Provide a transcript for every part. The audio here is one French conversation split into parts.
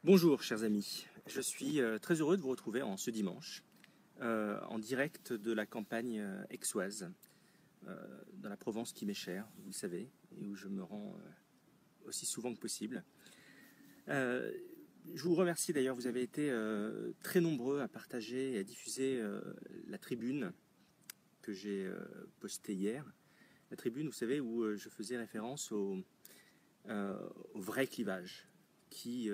Bonjour chers amis, je suis très heureux de vous retrouver en ce dimanche, en direct de la campagne aixoise, dans la Provence qui m'est chère, vous le savez, et où je me rends aussi souvent que possible. Je vous remercie d'ailleurs, vous avez été très nombreux à partager et à diffuser la tribune que j'ai postée hier. La tribune, vous savez, où je faisais référence au vrai clivage qui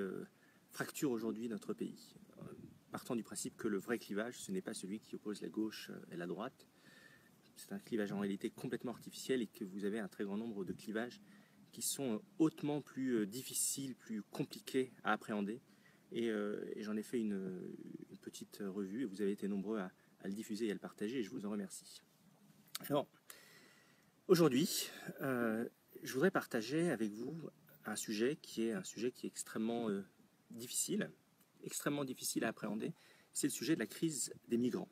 fracture aujourd'hui notre pays, partant du principe que le vrai clivage, ce n'est pas celui qui oppose la gauche et la droite. C'est un clivage en réalité complètement artificiel et que vous avez un très grand nombre de clivages qui sont hautement plus difficiles, plus compliqués à appréhender. Et j'en ai fait une petite revue et vous avez été nombreux à le diffuser et à le partager et je vous en remercie. Alors, aujourd'hui, je voudrais partager avec vous un sujet qui est extrêmement difficile à appréhender, c'est le sujet de la crise des migrants.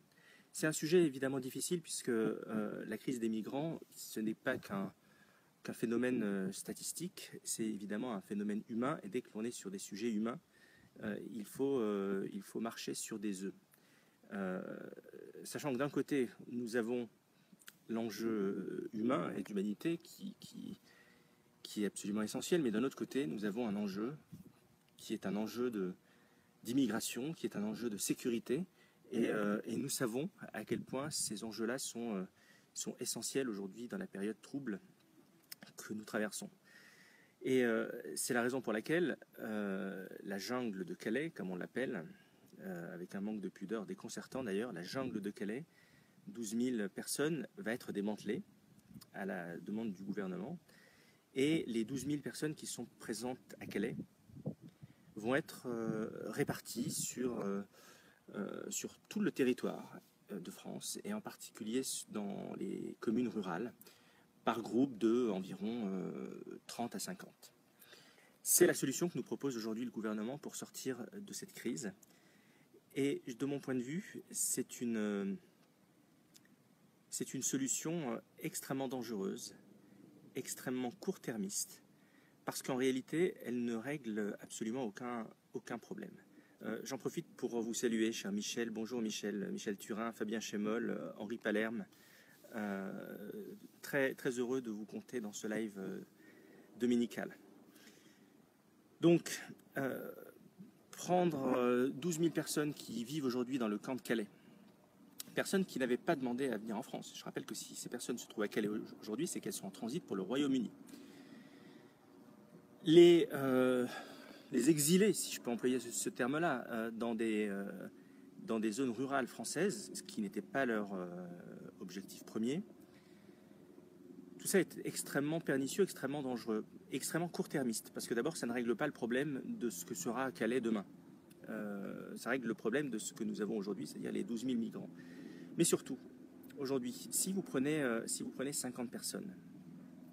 C'est un sujet évidemment difficile puisque la crise des migrants, ce n'est pas qu'un phénomène statistique, c'est évidemment un phénomène humain et dès que l'on est sur des sujets humains, il faut marcher sur des œufs. Sachant que d'un côté, nous avons l'enjeu humain et d'humanité qui est absolument essentiel, mais d'un autre côté, nous avons un enjeu qui est un enjeu d'immigration, qui est un enjeu de sécurité, et nous savons à quel point ces enjeux-là sont essentiels aujourd'hui dans la période trouble que nous traversons. Et c'est la raison pour laquelle la jungle de Calais, comme on l'appelle, avec un manque de pudeur déconcertant d'ailleurs, la jungle de Calais, 12 000 personnes, va être démantelée à la demande du gouvernement. Et les 12 000 personnes qui sont présentes à Calais vont être réparties sur tout le territoire de France, et en particulier dans les communes rurales, par groupe de environ 30 à 50. C'est la solution que nous propose aujourd'hui le gouvernement pour sortir de cette crise. Et de mon point de vue, c'est une solution extrêmement dangereuse, extrêmement court-termiste, parce qu'en réalité, elle ne règle absolument aucun problème. J'en profite pour vous saluer, cher Michel. Bonjour Michel. Michel Turin, Fabien Chémol, Henri Palerme. Très, très heureux de vous compter dans ce live dominical. Donc, prendre 12 000 personnes qui vivent aujourd'hui dans le camp de Calais, personnes qui n'avaient pas demandé à venir en France. Je rappelle que si ces personnes se trouvent à Calais aujourd'hui, c'est qu'elles sont en transit pour le Royaume-Uni. Les exilés, si je peux employer ce terme-là, dans des zones rurales françaises, ce qui n'était pas leur objectif premier, tout ça est extrêmement pernicieux, extrêmement dangereux, extrêmement court-termiste, parce que d'abord, ça ne règle pas le problème de ce que sera Calais demain. Ça règle le problème de ce que nous avons aujourd'hui, c'est-à-dire les 12 000 migrants. Mais surtout, aujourd'hui, si vous prenez 50 personnes,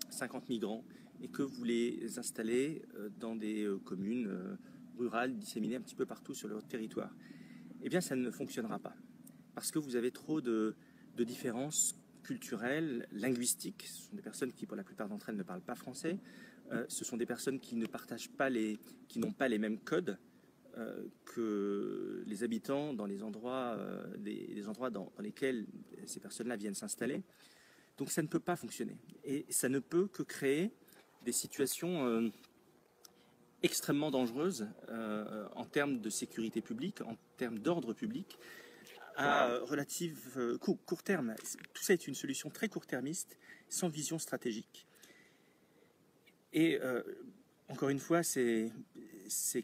50 migrants, et que vous les installez dans des communes rurales disséminées un petit peu partout sur leur territoire, eh bien ça ne fonctionnera pas. Parce que vous avez trop de différences culturelles, linguistiques. Ce sont des personnes qui, pour la plupart d'entre elles, ne parlent pas français. Ce sont des personnes qui ne partagent pas qui n'ont pas les mêmes codes que les habitants dans les endroits, dans lesquels ces personnes-là viennent s'installer. Donc ça ne peut pas fonctionner. Et ça ne peut que créer des situations extrêmement dangereuses en termes de sécurité publique, en termes d'ordre public, à relative court terme. Tout ça est une solution très court-termiste, sans vision stratégique. Et encore une fois, c'est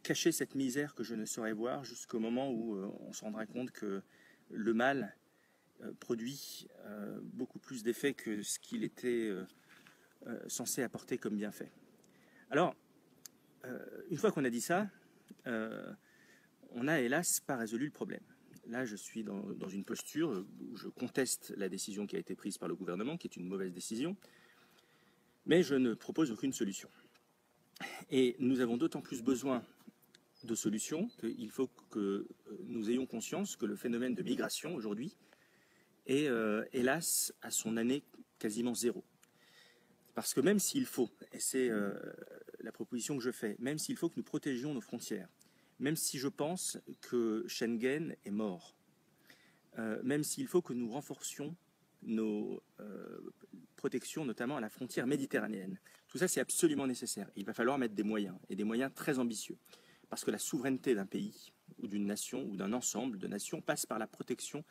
cacher cette misère que je ne saurais voir jusqu'au moment où on se rendra compte que le mal produit beaucoup plus d'effets que ce qu'il était censé apporter comme bienfait. Alors, une fois qu'on a dit ça, on n'a hélas pas résolu le problème. Là, je suis dans une posture où je conteste la décision qui a été prise par le gouvernement, qui est une mauvaise décision, mais je ne propose aucune solution. Et nous avons d'autant plus besoin de solutions qu'il faut que nous ayons conscience que le phénomène de migration aujourd'hui est, hélas, à son année quasiment zéro. Parce que même s'il faut, et c'est la proposition que je fais, même s'il faut que nous protégions nos frontières, même si je pense que Schengen est mort, même s'il faut que nous renforcions nos protections, notamment à la frontière méditerranéenne. Tout ça, c'est absolument nécessaire. Il va falloir mettre des moyens, et des moyens très ambitieux, parce que la souveraineté d'un pays, ou d'une nation, ou d'un ensemble de nations, passe par la protection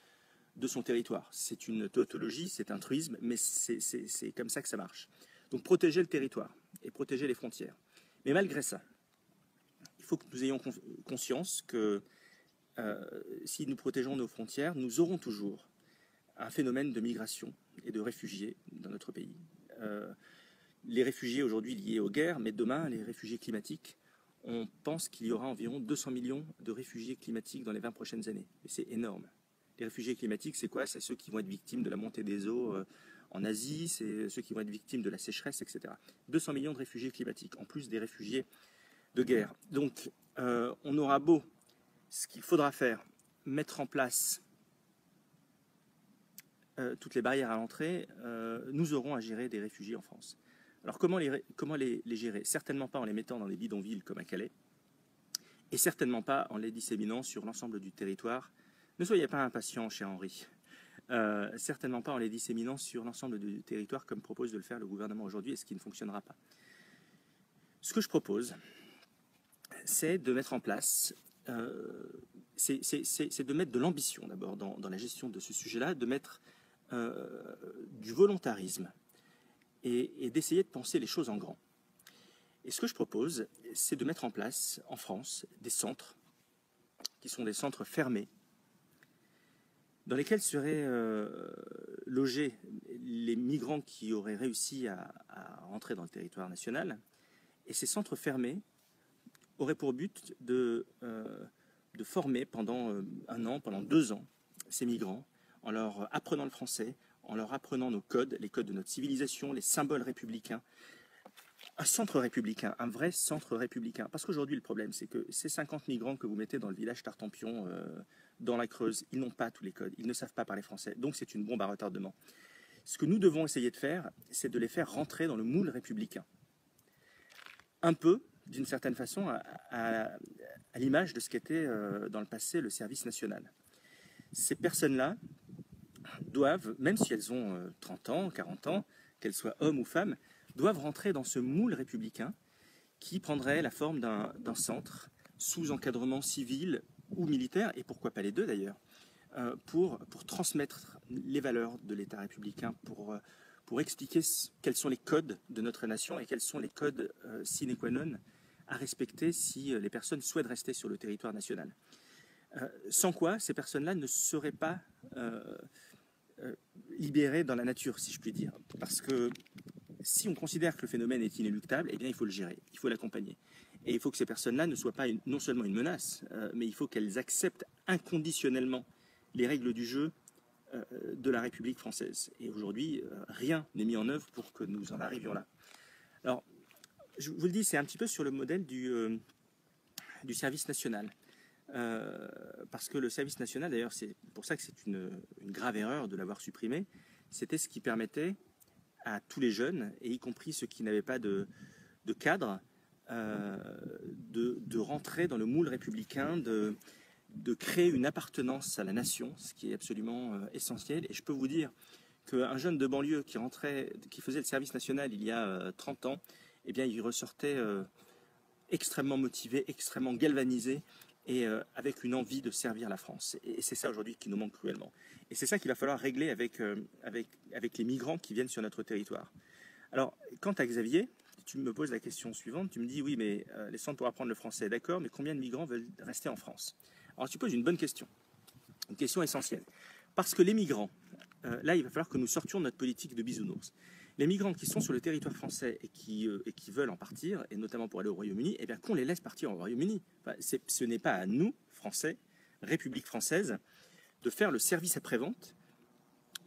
de son territoire. C'est une tautologie, c'est un truisme, mais c'est comme ça que ça marche. Donc protéger le territoire et protéger les frontières. Mais malgré ça, il faut que nous ayons conscience que si nous protégeons nos frontières, nous aurons toujours un phénomène de migration et de réfugiés dans notre pays. Les réfugiés aujourd'hui liés aux guerres, mais demain, les réfugiés climatiques, on pense qu'il y aura environ 200 millions de réfugiés climatiques dans les 20 prochaines années. Et c'est énorme. Les réfugiés climatiques, c'est quoi? C'est ceux qui vont être victimes de la montée des eaux en Asie, c'est ceux qui vont être victimes de la sécheresse, etc. 200 millions de réfugiés climatiques, en plus des réfugiés de guerre. Donc, on aura beau, ce qu'il faudra faire, mettre en place toutes les barrières à l'entrée, nous aurons à gérer des réfugiés en France. Alors, comment les gérer? Certainement pas en les mettant dans des bidonvilles comme à Calais, et certainement pas en les disséminant sur l'ensemble du territoire. Ne soyez pas impatient, cher Henri. Certainement pas en les disséminant sur l'ensemble du territoire comme propose de le faire le gouvernement aujourd'hui, et ce qui ne fonctionnera pas. Ce que je propose, c'est de mettre en place, c'est de mettre de l'ambition d'abord dans la gestion de ce sujet-là, de mettre du volontarisme et d'essayer de penser les choses en grand. Et ce que je propose, c'est de mettre en place en France des centres qui sont des centres fermés dans lesquels seraient logés les migrants qui auraient réussi à rentrer dans le territoire national. Et ces centres fermés auraient pour but de former pendant 1 an, pendant 2 ans, ces migrants, en leur apprenant le français, en leur apprenant nos codes, les codes de notre civilisation, les symboles républicains. Un centre républicain, un vrai centre républicain. Parce qu'aujourd'hui, le problème, c'est que ces 50 migrants que vous mettez dans le village Tartampion, dans la Creuse, ils n'ont pas tous les codes, ils ne savent pas parler français, donc c'est une bombe à retardement. Ce que nous devons essayer de faire, c'est de les faire rentrer dans le moule républicain. Un peu, d'une certaine façon, à l'image de ce qu'était dans le passé le service national. Ces personnes-là doivent, même si elles ont 30 ans, 40 ans, qu'elles soient hommes ou femmes, doivent rentrer dans ce moule républicain qui prendrait la forme d'un centre sous encadrement civil ou militaire, et pourquoi pas les deux d'ailleurs, pour transmettre les valeurs de l'État républicain, pour expliquer quels sont les codes de notre nation et quels sont les codes sine qua non à respecter si les personnes souhaitent rester sur le territoire national. Sans quoi, ces personnes-là ne seraient pas libérées dans la nature, si je puis dire. Parce que si on considère que le phénomène est inéluctable, eh bien, il faut le gérer, il faut l'accompagner. Et il faut que ces personnes-là ne soient pas non seulement une menace, mais il faut qu'elles acceptent inconditionnellement les règles du jeu de la République française. Et aujourd'hui, rien n'est mis en œuvre pour que nous en arrivions là. Alors, je vous le dis, c'est un petit peu sur le modèle du service national. Parce que le service national, d'ailleurs, c'est pour ça que c'est une grave erreur de l'avoir supprimé, c'était ce qui permettait à tous les jeunes, et y compris ceux qui n'avaient pas de cadre, de rentrer dans le moule républicain, de créer une appartenance à la nation, ce qui est absolument essentiel. Et je peux vous dire qu'un jeune de banlieue qui faisait le service national il y a 30 ans, eh bien, il ressortait extrêmement motivé, extrêmement galvanisé, et avec une envie de servir la France. Et c'est ça aujourd'hui qui nous manque cruellement. Et c'est ça qu'il va falloir régler avec les migrants qui viennent sur notre territoire. Alors, quant à Xavier, tu me poses la question suivante, tu me dis, oui, mais les centres pour apprendre le français, d'accord, mais combien de migrants veulent rester en France? Alors, tu poses une bonne question, une question essentielle. Parce que les migrants, là, il va falloir que nous sortions de notre politique de bisounours. Les migrants qui sont sur le territoire français et qui veulent en partir, et notamment pour aller au Royaume-Uni, eh bien qu'on les laisse partir au Royaume-Uni. Enfin, ce n'est pas à nous, Français, République française, de faire le service après-vente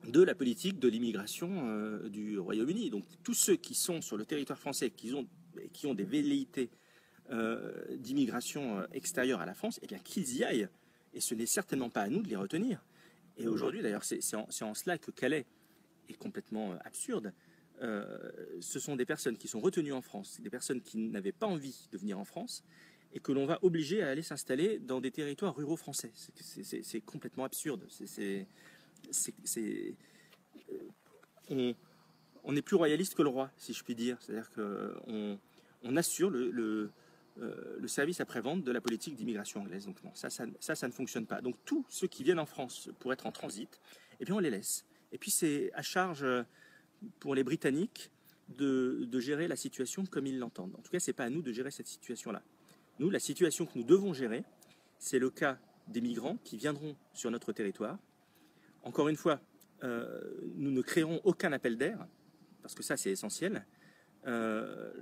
de la politique de l'immigration du Royaume-Uni. Donc tous ceux qui sont sur le territoire français, qui ont des velléités d'immigration extérieure à la France, eh bien qu'ils y aillent. Et ce n'est certainement pas à nous de les retenir. Et aujourd'hui, d'ailleurs, c'est en cela que Calais est complètement absurde. Ce sont des personnes qui sont retenues en France, des personnes qui n'avaient pas envie de venir en France, et que l'on va obliger à aller s'installer dans des territoires ruraux français. C'est complètement absurde. On est plus royaliste que le roi, si je puis dire. C'est-à-dire qu'on assure le service après-vente de la politique d'immigration anglaise. Donc non, ça ne fonctionne pas. Donc tous ceux qui viennent en France pour être en transit, eh bien on les laisse. Et puis c'est à charge pour les Britanniques de gérer la situation comme ils l'entendent. En tout cas, ce n'est pas à nous de gérer cette situation-là. Nous, la situation que nous devons gérer, c'est le cas des migrants qui viendront sur notre territoire. Encore une fois, nous ne créerons aucun appel d'air, parce que ça c'est essentiel. Nous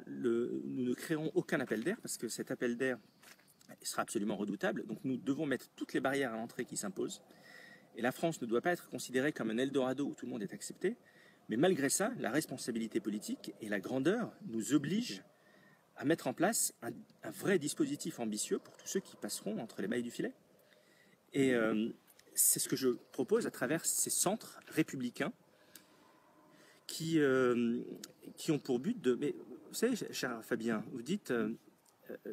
ne créerons aucun appel d'air, parce que cet appel d'air sera absolument redoutable. Donc nous devons mettre toutes les barrières à l'entrée qui s'imposent. Et la France ne doit pas être considérée comme un Eldorado où tout le monde est accepté. Mais malgré ça, la responsabilité politique et la grandeur nous obligent à mettre en place un vrai dispositif ambitieux pour tous ceux qui passeront entre les mailles du filet. Et c'est ce que je propose à travers ces centres républicains qui ont pour but de... Mais vous savez, cher Fabien, vous dites,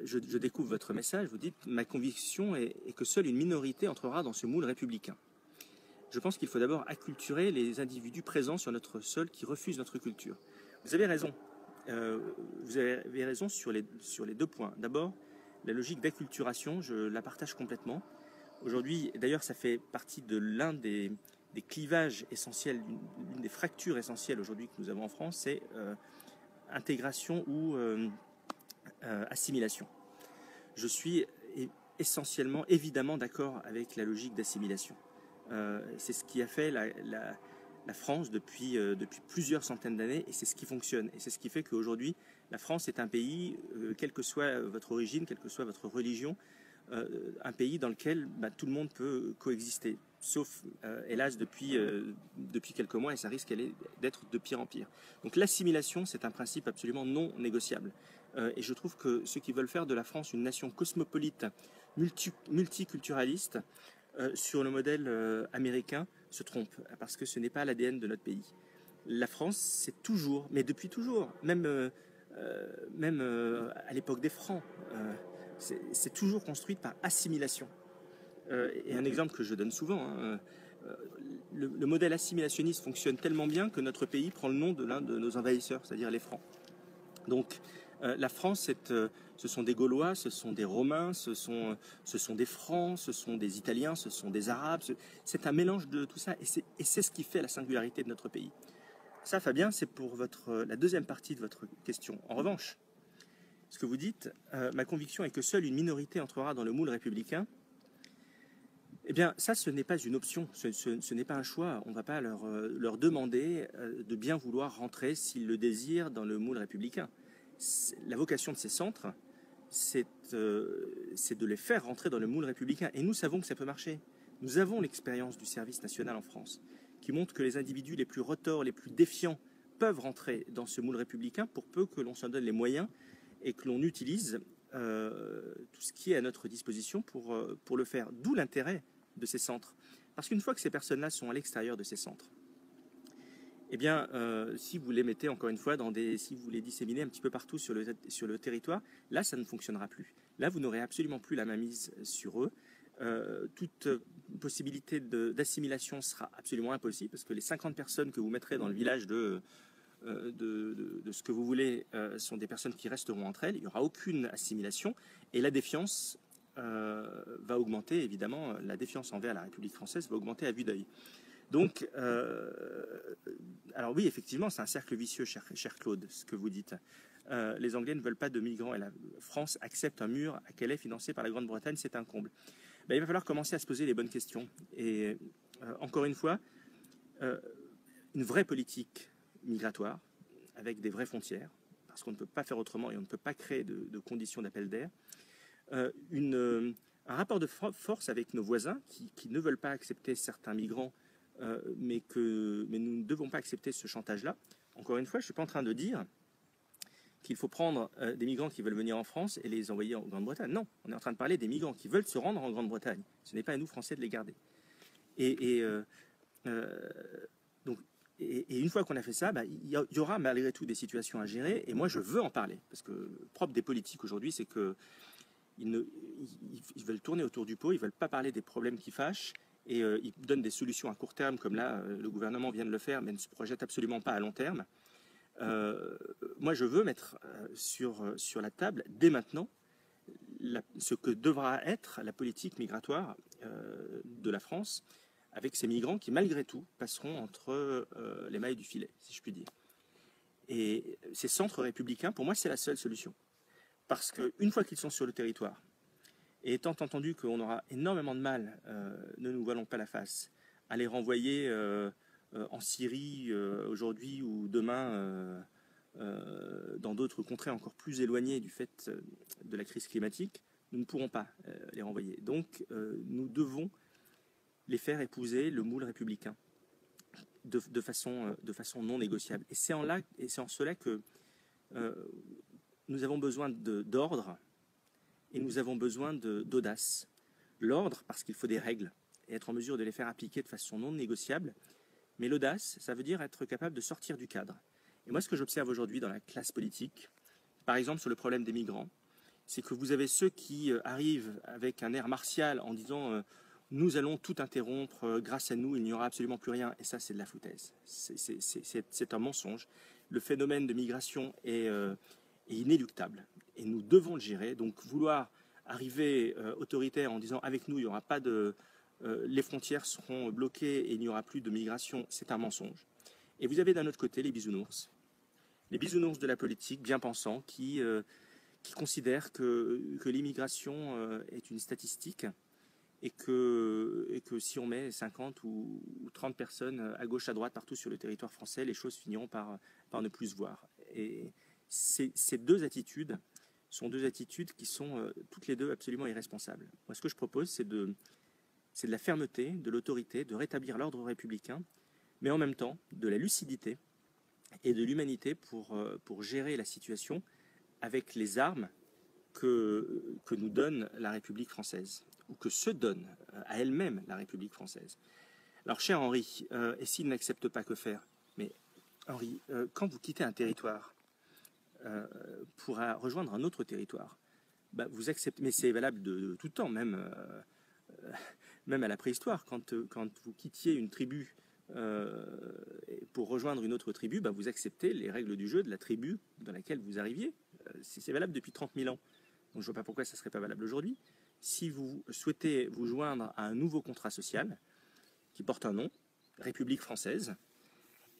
je découvre votre message, vous dites, ma conviction est que seule une minorité entrera dans ce moule républicain. Je pense qu'il faut d'abord acculturer les individus présents sur notre sol qui refusent notre culture. Vous avez raison. Vous avez raison sur les 2 points. D'abord, la logique d'acculturation, je la partage complètement. Aujourd'hui, d'ailleurs, ça fait partie de l'un des clivages essentiels, l'une des fractures essentielles aujourd'hui que nous avons en France, c'est intégration ou assimilation. Je suis essentiellement, évidemment d'accord avec la logique d'assimilation. C'est ce qui a fait la France depuis plusieurs centaines d'années, et c'est ce qui fonctionne. Et c'est ce qui fait qu'aujourd'hui, la France est un pays, quelle que soit votre origine, quelle que soit votre religion, un pays dans lequel tout le monde peut coexister, sauf, hélas, depuis quelques mois, et ça risque d'être de pire en pire. Donc l'assimilation, c'est un principe absolument non négociable. Et je trouve que ceux qui veulent faire de la France une nation cosmopolite, multiculturaliste, sur le modèle américain, se trompent, parce que ce n'est pas l'ADN de notre pays. La France, c'est toujours, mais depuis toujours, même à l'époque des Francs, c'est toujours construite par assimilation. Et un exemple que je donne souvent, le modèle assimilationniste fonctionne tellement bien que notre pays prend le nom de l'un de nos envahisseurs, c'est-à-dire les Francs. Donc la France, ce sont des Gaulois, ce sont des Romains, ce sont des Francs, ce sont des Italiens, ce sont des Arabes. C'est un mélange de tout ça, et c'est ce qui fait la singularité de notre pays. Ça, Fabien, c'est pour la deuxième partie de votre question. En revanche, ce que vous dites, ma conviction est que seule une minorité entrera dans le moule républicain. Eh bien, ça, ce n'est pas une option, ce n'est pas un choix. On ne va pas leur demander de bien vouloir rentrer, s'ils le désirent, dans le moule républicain. La vocation de ces centres, c'est de les faire rentrer dans le moule républicain. Et nous savons que ça peut marcher. Nous avons l'expérience du service national en France, qui montre que les individus les plus retors, les plus défiants, peuvent rentrer dans ce moule républicain pour peu que l'on s'en donne les moyens et que l'on utilise tout ce qui est à notre disposition pour le faire. D'où l'intérêt de ces centres. Parce qu'une fois que ces personnes-là sont à l'extérieur de ces centres, eh bien, si vous les mettez encore une fois si vous les disséminez un petit peu partout sur le territoire, là, ça ne fonctionnera plus. Là, vous n'aurez absolument plus la mainmise sur eux. Toute possibilité d'assimilation sera absolument impossible, parce que les 50 personnes que vous mettrez dans le village de ce que vous voulez sont des personnes qui resteront entre elles. Il n'y aura aucune assimilation, et la défiance va augmenter, évidemment. La défiance envers la République française va augmenter à vue d'œil. Donc, alors oui, effectivement, c'est un cercle vicieux, cher Claude, ce que vous dites. Les Anglais ne veulent pas de migrants, et la France accepte un mur à Calais financé par la Grande-Bretagne, c'est un comble. Ben, il va falloir commencer à se poser les bonnes questions. Et encore une fois, une vraie politique migratoire, avec des vraies frontières, parce qu'on ne peut pas faire autrement et on ne peut pas créer de conditions d'appel d'air. Un rapport de force avec nos voisins qui ne veulent pas accepter certains migrants, mais nous ne devons pas accepter ce chantage-là. Encore une fois, je ne suis pas en train de dire qu'il faut prendre des migrants qui veulent venir en France et les envoyer en Grande-Bretagne. Non, on est en train de parler des migrants qui veulent se rendre en Grande-Bretagne. Ce n'est pas à nous, Français, de les garder. Et une fois qu'on a fait ça, il y aura malgré tout des situations à gérer. Et moi, je veux en parler. Parce que le propre des politiques aujourd'hui, c'est que ils veulent tourner autour du pot, ils ne veulent pas parler des problèmes qui fâchent, et ils donnent des solutions à court terme, comme là, le gouvernement vient de le faire, mais ne se projette absolument pas à long terme. Moi, je veux mettre sur la table, dès maintenant, ce que devra être la politique migratoire de la France, avec ces migrants qui, malgré tout, passeront entre les mailles du filet, si je puis dire. Et ces centres républicains, pour moi, c'est la seule solution. Parce qu'une fois qu'ils sont sur le territoire, et étant entendu qu'on aura énormément de mal, ne nous voilons pas la face, à les renvoyer en Syrie aujourd'hui ou demain dans d'autres contrées encore plus éloignées du fait de la crise climatique, nous ne pourrons pas les renvoyer. Donc nous devons les faire épouser le moule républicain de façon non négociable. Et c'est en cela que nous avons besoin d'ordre et nous avons besoin d'audace. L'ordre, parce qu'il faut des règles et être en mesure de les faire appliquer de façon non négociable. Mais l'audace, ça veut dire être capable de sortir du cadre. Et moi, ce que j'observe aujourd'hui dans la classe politique, par exemple sur le problème des migrants, c'est que vous avez ceux qui arrivent avec un air martial en disant nous allons tout interrompre, grâce à nous, il n'y aura absolument plus rien. Et ça, c'est de la foutaise. C'est un mensonge. Le phénomène de migration est inéluctable. Et nous devons le gérer. Donc, vouloir arriver autoritaire en disant avec nous, il n'y aura pas de... les frontières seront bloquées et il n'y aura plus de migration, c'est un mensonge. Et vous avez d'un autre côté les bisounours. Les bisounours de la politique, bien pensants, qui considèrent que l'immigration est une statistique et que si on met 50 ou 30 personnes à gauche, à droite, partout sur le territoire français, les choses finiront par ne plus se voir. Et ces deux attitudes sont deux attitudes qui sont toutes les deux absolument irresponsables. Moi, ce que je propose, c'est de la fermeté, de l'autorité, de rétablir l'ordre républicain, mais en même temps de la lucidité et de l'humanité pour gérer la situation avec les armes que nous donne la République française, ou que se donne à elle-même la République française. Alors, cher Henri, et s'il n'accepte pas, que faire? Mais Henri, quand vous quittez un territoire pour rejoindre un autre territoire, bah, vous acceptez, mais c'est valable de tout temps, même à la préhistoire, quand vous quittiez une tribu pour rejoindre une autre tribu, bah, vous acceptez les règles du jeu de la tribu dans laquelle vous arriviez. C'est valable depuis 30 000 ans. Donc je ne vois pas pourquoi ça ne serait pas valable aujourd'hui. Si vous souhaitez vous joindre à un nouveau contrat social qui porte un nom, République française,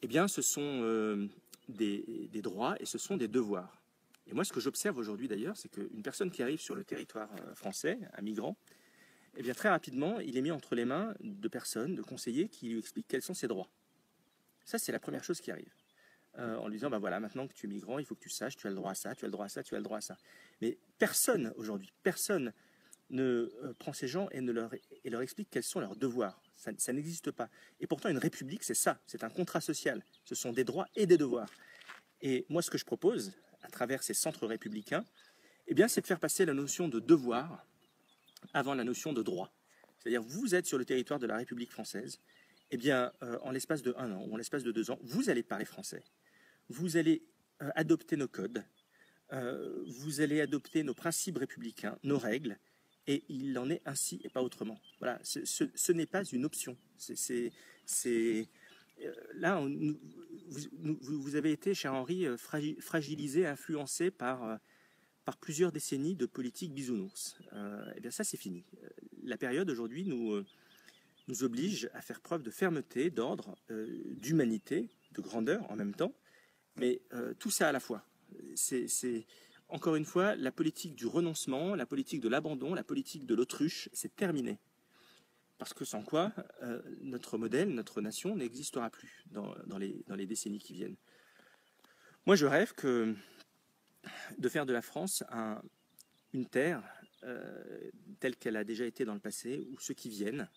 eh bien ce sont des droits et ce sont des devoirs. Et moi, ce que j'observe aujourd'hui d'ailleurs, c'est qu'une personne qui arrive sur le territoire français, un migrant, eh bien, très rapidement, il est mis entre les mains de personnes, de conseillers qui lui expliquent quels sont ses droits. Ça, c'est la première chose qui arrive. En lui disant, ben voilà, maintenant que tu es migrant, il faut que tu saches, tu as le droit à ça, tu as le droit à ça, tu as le droit à ça. Mais personne, aujourd'hui, personne ne prend ces gens et leur explique quels sont leurs devoirs. Ça n'existe pas. Et pourtant, une république, c'est ça. C'est un contrat social. Ce sont des droits et des devoirs. Et moi, ce que je propose, à travers ces centres républicains, eh bien, c'est de faire passer la notion de devoir avant la notion de droit. C'est-à-dire, vous êtes sur le territoire de la République française, eh bien, en l'espace de 1 an ou en l'espace de 2 ans, vous allez parler français. Vous allez adopter nos codes, vous allez adopter nos principes républicains, nos règles, et il en est ainsi et pas autrement. Voilà, ce n'est pas une option. Là, vous avez été, cher Henri, fragilisé, influencé par plusieurs décennies de politique bisounours. Eh bien ça, c'est fini. La période aujourd'hui nous oblige à faire preuve de fermeté, d'ordre, d'humanité, de grandeur en même temps, mais tout ça à la fois. C'est encore une fois la politique du renoncement, la politique de l'abandon, la politique de l'autruche, c'est terminé. Parce que sans quoi, notre modèle, notre nation n'existera plus dans les décennies qui viennent. Moi, je rêve de faire de la France une terre telle qu'elle a déjà été dans le passé, où ceux qui viennent,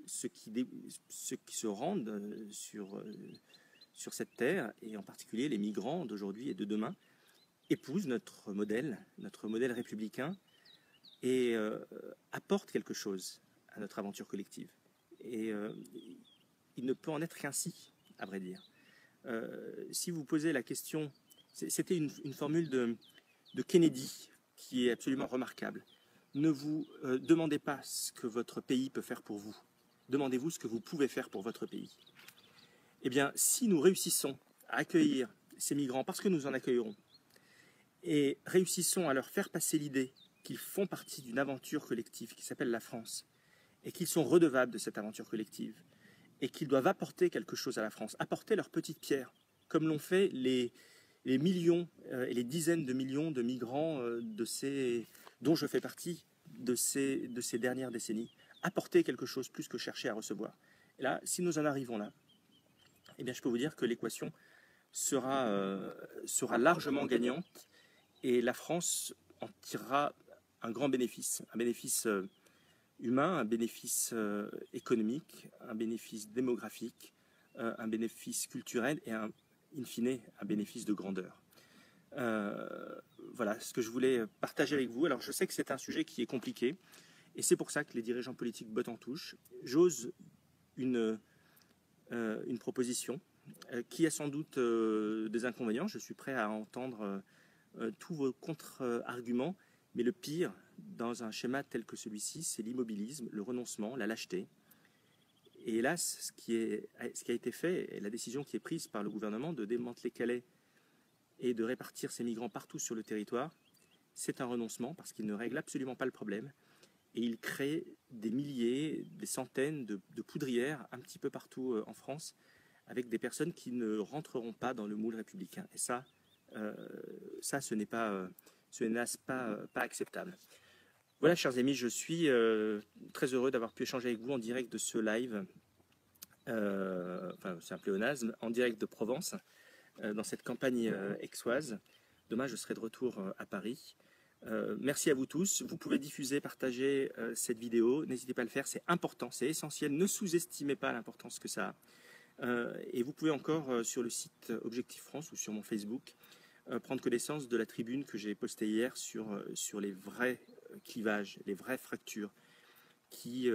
ceux qui se rendent sur cette terre, et en particulier les migrants d'aujourd'hui et de demain, épousent notre modèle républicain et apportent quelque chose à notre aventure collective. Et il ne peut en être qu'ainsi, à vrai dire. Si vous posez la question, c'était une formule de Kennedy qui est absolument remarquable. ne vous demandez pas ce que votre pays peut faire pour vous. Demandez-vous ce que vous pouvez faire pour votre pays. Eh bien, si nous réussissons à accueillir ces migrants, parce que nous en accueillerons, et réussissons à leur faire passer l'idée qu'ils font partie d'une aventure collective qui s'appelle la France, et qu'ils sont redevables de cette aventure collective, et qu'ils doivent apporter quelque chose à la France, apporter leur petite pierre, comme l'ont fait les millions et les dizaines de millions de migrants dont je fais partie de ces dernières décennies, apporter quelque chose plus que chercher à recevoir. Et là, si nous en arrivons là, eh bien, je peux vous dire que l'équation sera largement gagnante et la France en tirera un grand bénéfice, un bénéfice humain, un bénéfice économique, un bénéfice démographique, un bénéfice culturel et in fine, un bénéfice de grandeur. Voilà ce que je voulais partager avec vous. Alors je sais que c'est un sujet qui est compliqué et c'est pour ça que les dirigeants politiques bottent en touche. J'ose une proposition qui a sans doute des inconvénients. Je suis prêt à entendre tous vos contre-arguments, mais le pire dans un schéma tel que celui-ci, c'est l'immobilisme, le renoncement, la lâcheté. Et hélas, ce qui a été fait, et la décision qui est prise par le gouvernement de démanteler Calais et de répartir ces migrants partout sur le territoire, c'est un renoncement parce qu'il ne règle absolument pas le problème. Et il crée des milliers, des centaines de poudrières un petit peu partout en France, avec des personnes qui ne rentreront pas dans le moule républicain. Et ça, ce n'est pas acceptable. Voilà, chers amis, je suis très heureux d'avoir pu échanger avec vous en direct de ce live, c'est un pléonasme, en direct de Provence, dans cette campagne aixoise. Demain, je serai de retour à Paris. Merci à vous tous. Vous pouvez diffuser, partager cette vidéo. N'hésitez pas à le faire, c'est important, c'est essentiel. Ne sous-estimez pas l'importance que ça a. Et vous pouvez encore, sur le site Objectif France ou sur mon Facebook, prendre connaissance de la tribune que j'ai postée hier sur les vrais clivages, les vraies fractures qui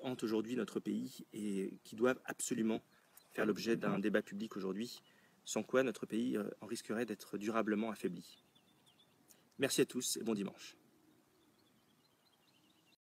hantent aujourd'hui notre pays et qui doivent absolument faire l'objet d'un débat public aujourd'hui, sans quoi notre pays en risquerait d'être durablement affaibli. Merci à tous et bon dimanche.